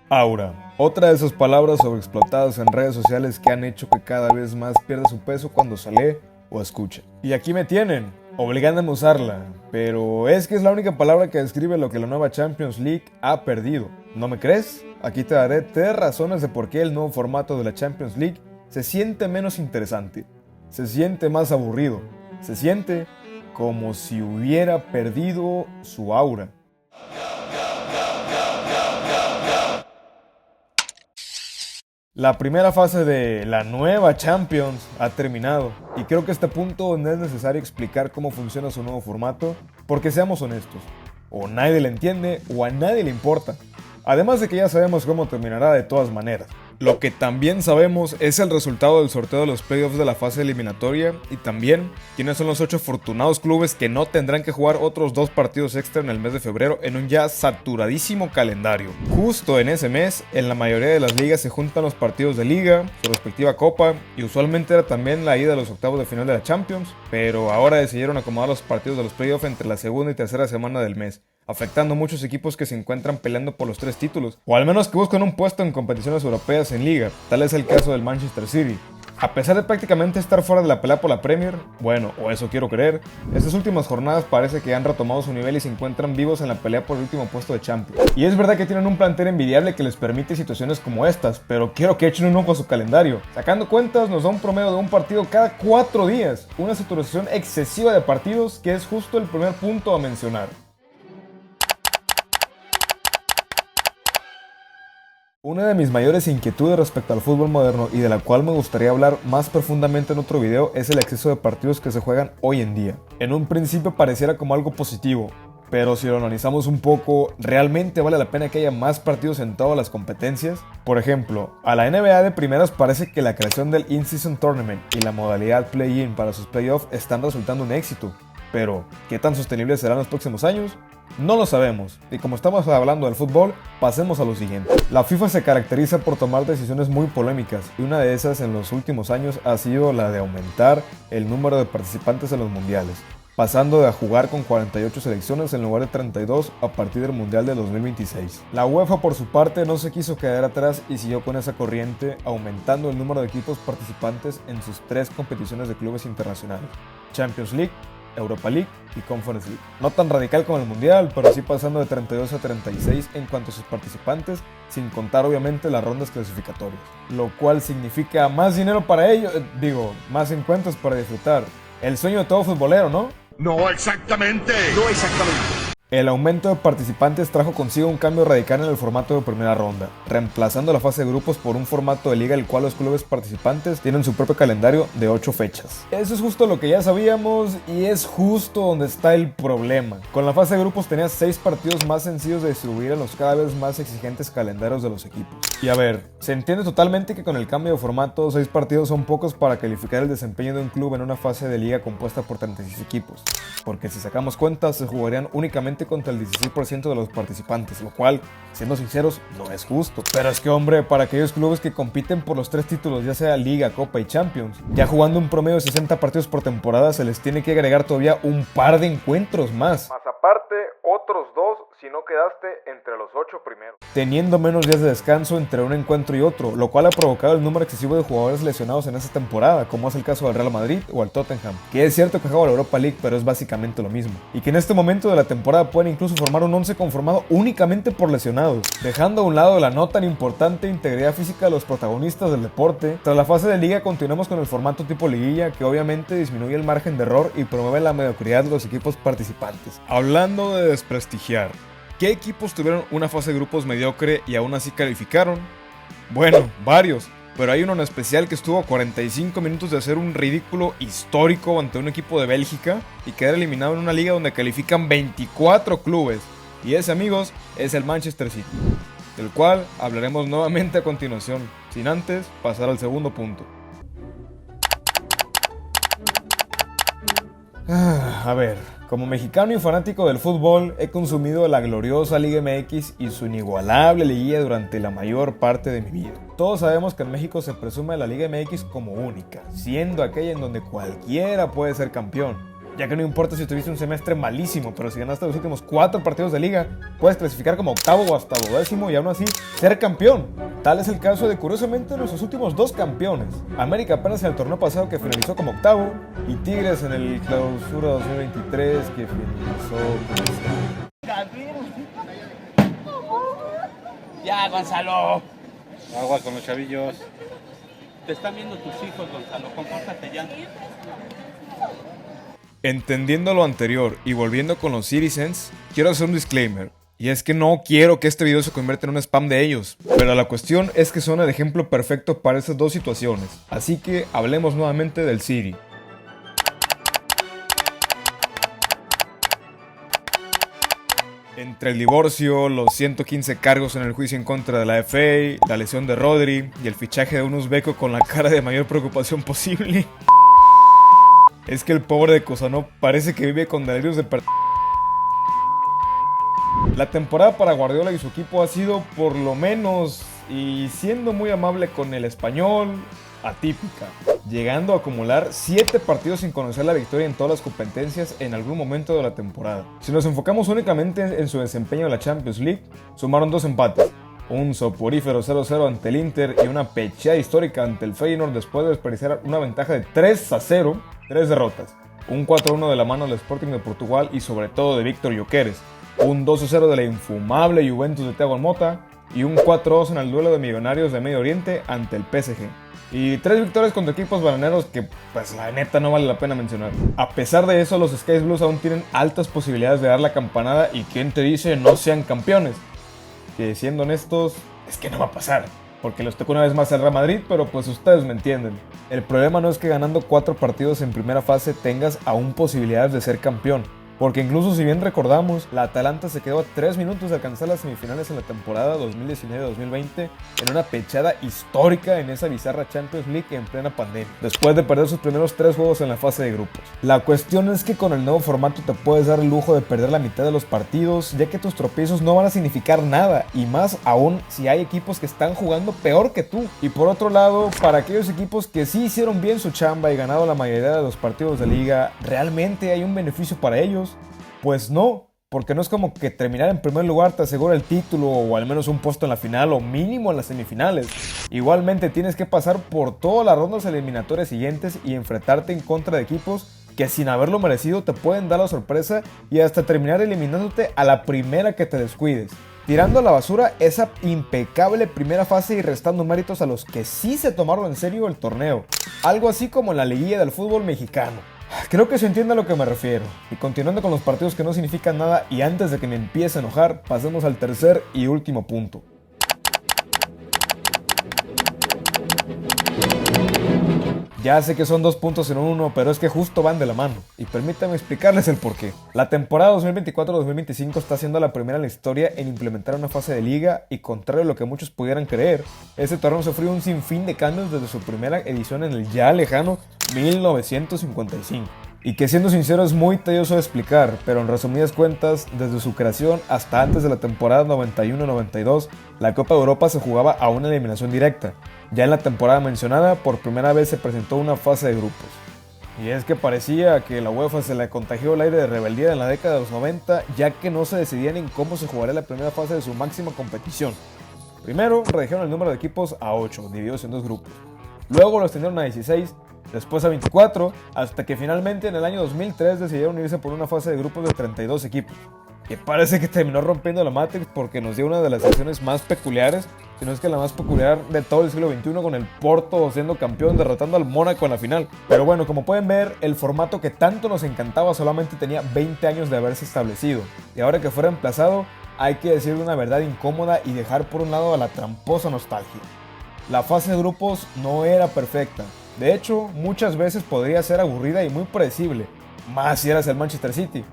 Aura, otra de esas palabras sobreexplotadas en redes sociales que han hecho que cada vez más pierda su peso cuando se lee o escucha. Y aquí me tienen, obligándome a usarla, pero es que es la única palabra que describe lo que la nueva Champions League ha perdido. ¿No me crees? Aquí te daré 3 razones de por qué el nuevo formato de la Champions League se siente menos interesante, se siente más aburrido, se siente como si hubiera perdido su aura. La primera fase de la nueva Champions ha terminado y creo que a este punto no es necesario explicar cómo funciona su nuevo formato, porque seamos honestos, o nadie le entiende o a nadie le importa. Además de que ya sabemos cómo terminará de todas maneras. Lo que también sabemos es el resultado del sorteo de los playoffs de la fase eliminatoria y también quiénes son los 8 afortunados clubes que no tendrán que jugar otros 2 partidos extra en el mes de febrero en un ya saturadísimo calendario. Justo en ese mes, en la mayoría de las ligas se juntan los partidos de liga, su respectiva copa y usualmente era también la ida a los octavos de final de la Champions, pero ahora decidieron acomodar los partidos de los playoffs entre la segunda y tercera semana del mes, afectando a muchos equipos que se encuentran peleando por los 3 títulos, o al menos que buscan un puesto en competiciones europeas en liga. Tal es el caso del Manchester City. A pesar de prácticamente estar fuera de la pelea por la Premier, bueno, o eso quiero creer, estas últimas jornadas parece que han retomado su nivel y se encuentran vivos en la pelea por el último puesto de Champions. Y es verdad que tienen un plantel envidiable que les permite situaciones como estas, pero quiero que echen un ojo a su calendario. Sacando cuentas, nos da un promedio de un partido cada 4 días, una saturación excesiva de partidos que es justo el primer punto a mencionar. Una de mis mayores inquietudes respecto al fútbol moderno y de la cual me gustaría hablar más profundamente en otro video es el exceso de partidos que se juegan hoy en día. En un principio pareciera como algo positivo, pero si lo analizamos un poco, ¿realmente vale la pena que haya más partidos en todas las competencias? Por ejemplo, a la NBA de primeras parece que la creación del In-Season Tournament y la modalidad Play-In para sus playoffs están resultando un éxito. Pero, ¿qué tan sostenibles serán los próximos años? No lo sabemos, y como estamos hablando del fútbol, pasemos a lo siguiente. La FIFA se caracteriza por tomar decisiones muy polémicas, y una de esas en los últimos años ha sido la de aumentar el número de participantes en los mundiales, pasando de a jugar con 48 selecciones en lugar de 32 a partir del Mundial de 2026. La UEFA por su parte no se quiso quedar atrás y siguió con esa corriente, aumentando el número de equipos participantes en sus 3 competiciones de clubes internacionales: Champions League, Europa League y Conference League. No tan radical como el Mundial, pero sí pasando de 32 a 36 en cuanto a sus participantes, sin contar obviamente las rondas clasificatorias. Lo cual significa más dinero para ellos, más encuentros para disfrutar. El sueño de todo futbolero, ¿no? No exactamente. No exactamente. El aumento de participantes trajo consigo un cambio radical en el formato de primera ronda, reemplazando la fase de grupos por un formato de liga el cual los clubes participantes tienen su propio calendario de 8 fechas. Eso es justo lo que ya sabíamos y es justo donde está el problema. Con la fase de grupos tenías 6 partidos más sencillos de distribuir en los cada vez más exigentes calendarios de los equipos. Y a ver, se entiende totalmente que con el cambio de formato 6 partidos son pocos para calificar el desempeño de un club en una fase de liga compuesta por 36 equipos, porque si sacamos cuentas se jugarían únicamente contra el 16% de los participantes, lo cual, siendo sinceros, no es justo. Pero es que, hombre, para aquellos clubes que compiten por los 3 títulos, ya sea Liga, Copa y Champions, ya jugando un promedio de 60 partidos por temporada, se les tiene que agregar todavía un par de encuentros más. Más aparte, otros 2 si no quedaste entre los 8 primeros. Teniendo menos días de descanso entre un encuentro y otro, lo cual ha provocado el número excesivo de jugadores lesionados en esta temporada, como es el caso del Real Madrid o el Tottenham, que es cierto que juega la Europa League, pero es básicamente lo mismo, y que en este momento de la temporada pueden incluso formar un 11 conformado únicamente por lesionados, dejando a un lado la no tan importante integridad física de los protagonistas del deporte. Tras la fase de liga continuamos con el formato tipo liguilla, que obviamente disminuye el margen de error y promueve la mediocridad de los equipos participantes. Hablando de desprestigiar, ¿qué equipos tuvieron una fase de grupos mediocre y aún así calificaron? Bueno, varios, pero hay uno en especial que estuvo a 45 minutos de hacer un ridículo histórico ante un equipo de Bélgica y quedar eliminado en una liga donde califican 24 clubes. Y ese, amigos, es el Manchester City, del cual hablaremos nuevamente a continuación, sin antes pasar al segundo punto. A ver, como mexicano y fanático del fútbol, he consumido la gloriosa Liga MX y su inigualable liguilla durante la mayor parte de mi vida. Todos sabemos que en México se presume la Liga MX como única, siendo aquella en donde cualquiera puede ser campeón. ya que no importa si tuviste un semestre malísimo, pero si ganaste los últimos 4 partidos de liga, puedes clasificar como octavo o hasta 12º y aún así ser campeón. Tal es el caso de, curiosamente, nuestros últimos 2 campeones. América apenas en el torneo pasado, que finalizó como octavo, y Tigres en el Clausura 2023, que finalizó como... Ya, Gonzalo. Agua con los chavillos. Te están viendo tus hijos, Gonzalo. Compórtate ya. Entendiendo lo anterior y volviendo con los Citizens, quiero hacer un disclaimer. Y es que no quiero que este video se convierta en un spam de ellos. Pero la cuestión es que son el ejemplo perfecto para esas dos situaciones. Así que hablemos nuevamente del City. Entre el divorcio, los 115 cargos en el juicio en contra de la FA, la lesión de Rodri y el fichaje de un uzbeco con la cara de mayor preocupación posible. Es que el pobre de Kozanov parece que vive con delirios de La temporada para Guardiola y su equipo ha sido, por lo menos, y siendo muy amable con el español, atípica, llegando a acumular 7 partidos sin conocer la victoria en todas las competencias en algún momento de la temporada. Si nos enfocamos únicamente en su desempeño en la Champions League, sumaron 2 empates, un soporífero 0-0 ante el Inter y una pecheada histórica ante el Feyenoord después de desperdiciar una ventaja de 3-0, 3 derrotas, un 4-1 de la mano del Sporting de Portugal y sobre todo de Víctor Gyökeres, un 2-0 de la infumable Juventus de Thiago Motta y un 4-2 en el duelo de millonarios de Medio Oriente ante el PSG. Y 3 victorias contra equipos bananeros que, pues, la neta no vale la pena mencionar. A pesar de eso, los Sky Blues aún tienen altas posibilidades de dar la campanada y ¿quién te dice no sean campeones? Que siendo honestos, es que no va a pasar. Porque les tocó una vez más el Real Madrid, pero pues ustedes me entienden. El problema no es que ganando 4 partidos en primera fase tengas aún posibilidades de ser campeón. Porque incluso si bien recordamos, la Atalanta se quedó a 3 minutos de alcanzar las semifinales en la temporada 2019-2020 en una pechada histórica en esa bizarra Champions League en plena pandemia, después de perder sus primeros 3 juegos en la fase de grupos. La cuestión es que con el nuevo formato te puedes dar el lujo de perder la mitad de los partidos, ya que tus tropiezos no van a significar nada, y más aún si hay equipos que están jugando peor que tú. Y por otro lado, para aquellos equipos que sí hicieron bien su chamba y ganado la mayoría de los partidos de liga, ¿realmente hay un beneficio para ellos? Pues no, porque no es como que terminar en primer lugar te asegura el título o al menos un puesto en la final o mínimo en las semifinales. Igualmente tienes que pasar por todas las rondas eliminatorias siguientes y enfrentarte en contra de equipos que sin haberlo merecido te pueden dar la sorpresa y hasta terminar eliminándote a la primera que te descuides, tirando a la basura esa impecable primera fase y restando méritos a los que sí se tomaron en serio el torneo, algo así como en la liguilla del fútbol mexicano. Creo que se entiende a lo que me refiero. Y continuando con los partidos que no significan nada y antes de que me empiece a enojar, pasemos al tercer y último punto. Ya sé que son 2 puntos en uno, pero es que justo van de la mano. Y permítanme explicarles el porqué. La temporada 2024-2025 está siendo la primera en la historia en implementar una fase de liga y, contrario a lo que muchos pudieran creer, este torneo sufrió un sinfín de cambios desde su primera edición en el ya lejano 1955. Y que siendo sincero es muy tedioso de explicar, pero en resumidas cuentas, desde su creación hasta antes de la temporada 91-92, la Copa de Europa se jugaba a una eliminación directa. Ya en la temporada mencionada, por primera vez se presentó una fase de grupos. Y es que parecía que la UEFA se le contagió el aire de rebeldía en la década de los 90, ya que no se decidían en cómo se jugaría la primera fase de su máxima competición. Primero, redujeron el número de equipos a 8, divididos en 2 grupos. Luego lo extendieron a 16, después a 24, hasta que finalmente en el año 2003 decidieron irse por una fase de grupos de 32 equipos. Que parece que terminó rompiendo la Matrix porque nos dio una de las secciones más peculiares, si no es que la más peculiar de todo el siglo XXI, con el Porto siendo campeón derrotando al Mónaco en la final. Pero bueno, como pueden ver, el formato que tanto nos encantaba solamente tenía 20 años de haberse establecido. Y ahora que fue reemplazado, hay que decir una verdad incómoda y dejar por un lado a la tramposa nostalgia. La fase de grupos no era perfecta. De hecho, muchas veces podría ser aburrida y muy predecible, más si eras el Manchester City.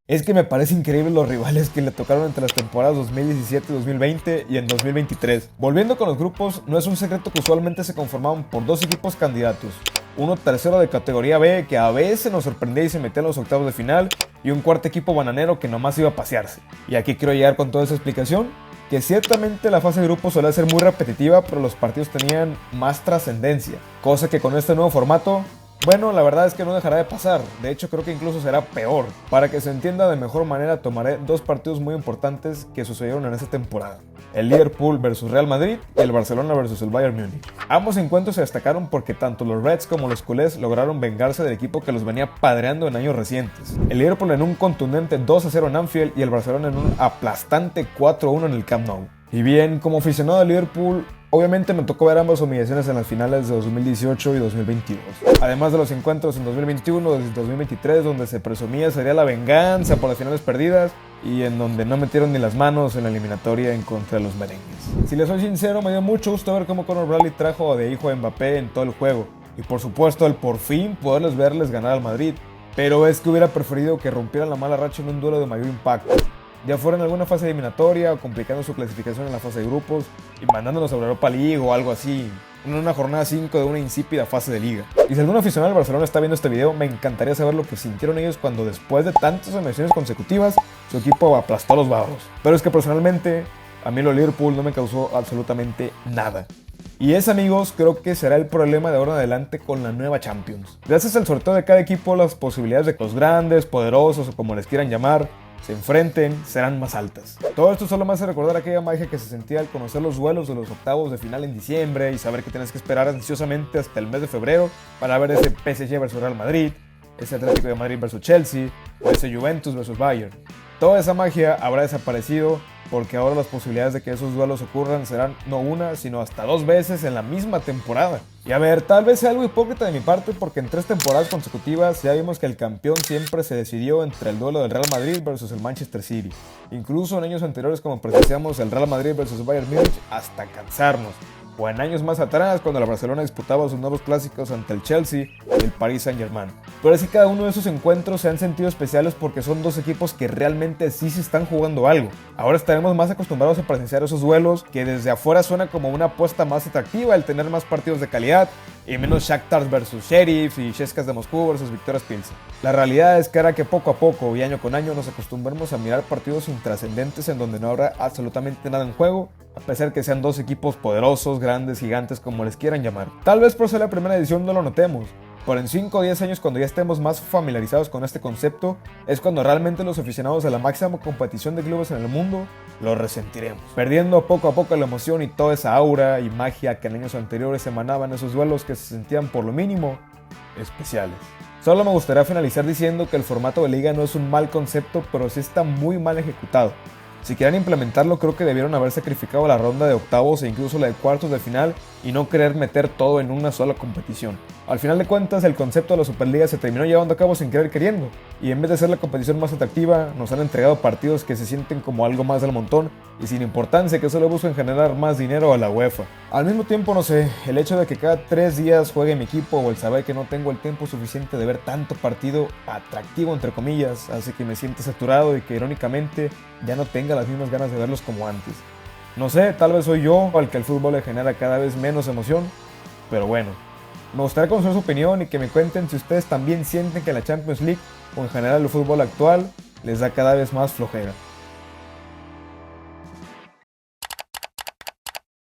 Es que me parece increíble los rivales que le tocaron entre las temporadas 2017 y 2020 y en 2023. Volviendo con los grupos, no es un secreto que usualmente se conformaban por 2 equipos candidatos. Uno tercero de categoría B que a veces nos sorprendía y se metía en los octavos de final, y un cuarto equipo bananero que nomás iba a pasearse. Y aquí quiero llegar con toda esa explicación, que ciertamente la fase de grupos solía ser muy repetitiva, pero los partidos tenían más trascendencia, cosa que con este nuevo formato, bueno, la verdad es que no dejará de pasar. De hecho, creo que incluso será peor. Para que se entienda de mejor manera, tomaré dos partidos muy importantes que sucedieron en esta temporada: el Liverpool vs Real Madrid y el Barcelona vs el Bayern Múnich. Ambos encuentros se destacaron porque tanto los Reds como los culés lograron vengarse del equipo que los venía padreando en años recientes. El Liverpool en un contundente 2-0 en Anfield y el Barcelona en un aplastante 4-1 en el Camp Nou. Y bien, como aficionado de Liverpool, obviamente me tocó ver ambas humillaciones en las finales de 2018 y 2022. Además de los encuentros en 2021 y 2023, donde se presumía sería la venganza por las finales perdidas y en donde no metieron ni las manos en la eliminatoria en contra de los merengues. Si les soy sincero, me dio mucho gusto ver cómo Conor Bradley trajo de hijo a Mbappé en todo el juego. Y por supuesto, el por fin poderles verles ganar al Madrid. Pero es que hubiera preferido que rompieran la mala racha en un duelo de mayor impacto, ya fuera en alguna fase eliminatoria o complicando su clasificación en la fase de grupos y mandándonos a la Europa League o algo así, en una jornada 5 de una insípida fase de liga. Y si algún aficionado del Barcelona está viendo este video, me encantaría saber lo que sintieron ellos cuando después de tantas eliminaciones consecutivas su equipo aplastó a los bárbaros. Pero es que personalmente a mí lo Liverpool no me causó absolutamente nada. Y ese, amigos, creo que será el problema de ahora en adelante con la nueva Champions. Gracias al sorteo de cada equipo, las posibilidades de que los grandes, poderosos o como les quieran llamar se enfrenten serán más altas. Todo esto solo me hace recordar aquella magia que se sentía al conocer los duelos de los octavos de final en diciembre y saber que tienes que esperar ansiosamente hasta el mes de febrero para ver ese PSG vs Real Madrid, ese Atlético de Madrid vs Chelsea o ese Juventus vs Bayern. Toda esa magia habrá desaparecido porque ahora las posibilidades de que esos duelos ocurran serán no una, sino hasta 2 veces en la misma temporada. Y a ver, tal vez sea algo hipócrita de mi parte porque en 3 temporadas consecutivas ya vimos que el campeón siempre se decidió entre el duelo del Real Madrid versus el Manchester City. Incluso en años anteriores, como presenciamos el Real Madrid versus Bayern Múnich hasta cansarnos. O en años más atrás, cuando la Barcelona disputaba sus nuevos clásicos ante el Chelsea y el Paris Saint-Germain. Pero así cada uno de esos encuentros se han sentido especiales porque son dos equipos que realmente sí se están jugando algo. Ahora estaremos más acostumbrados a presenciar esos duelos que desde afuera suena como una apuesta más atractiva el tener más partidos de calidad y menos Shakhtar versus Sheriff y Cheskas de Moscú versus Victorias Pilsen. La realidad es que hará que poco a poco y año con año nos acostumbremos a mirar partidos intrascendentes en donde no habrá absolutamente nada en juego, a pesar que sean dos equipos poderosos, grandes, gigantes, como les quieran llamar. Tal vez por ser la primera edición no lo notemos, pero en 5 o 10 años, cuando ya estemos más familiarizados con este concepto, es cuando realmente los aficionados a la máxima competición de clubes en el mundo lo resentiremos, perdiendo poco a poco la emoción y toda esa aura y magia que en años anteriores emanaban esos duelos que se sentían por lo mínimo especiales. Solo me gustaría finalizar diciendo que el formato de liga no es un mal concepto, pero sí está muy mal ejecutado. Si quieren implementarlo, creo que debieron haber sacrificado la ronda de octavos e incluso la de cuartos de final y no querer meter todo en una sola competición. Al final de cuentas, el concepto de la Superliga se terminó llevando a cabo sin querer queriendo, y en vez de ser la competición más atractiva, nos han entregado partidos que se sienten como algo más del montón y sin importancia, que solo buscan generar más dinero a la UEFA. Al mismo tiempo, no sé, el hecho de que cada 3 días juegue mi equipo o el saber que no tengo el tiempo suficiente de ver tanto partido atractivo entre comillas, hace que me sienta saturado y que irónicamente ya no tenga las mismas ganas de verlos como antes. No sé, tal vez soy yo al que el fútbol le genera cada vez menos emoción, pero bueno. Me gustaría conocer su opinión y que me cuenten si ustedes también sienten que la Champions League o en general el fútbol actual les da cada vez más flojera.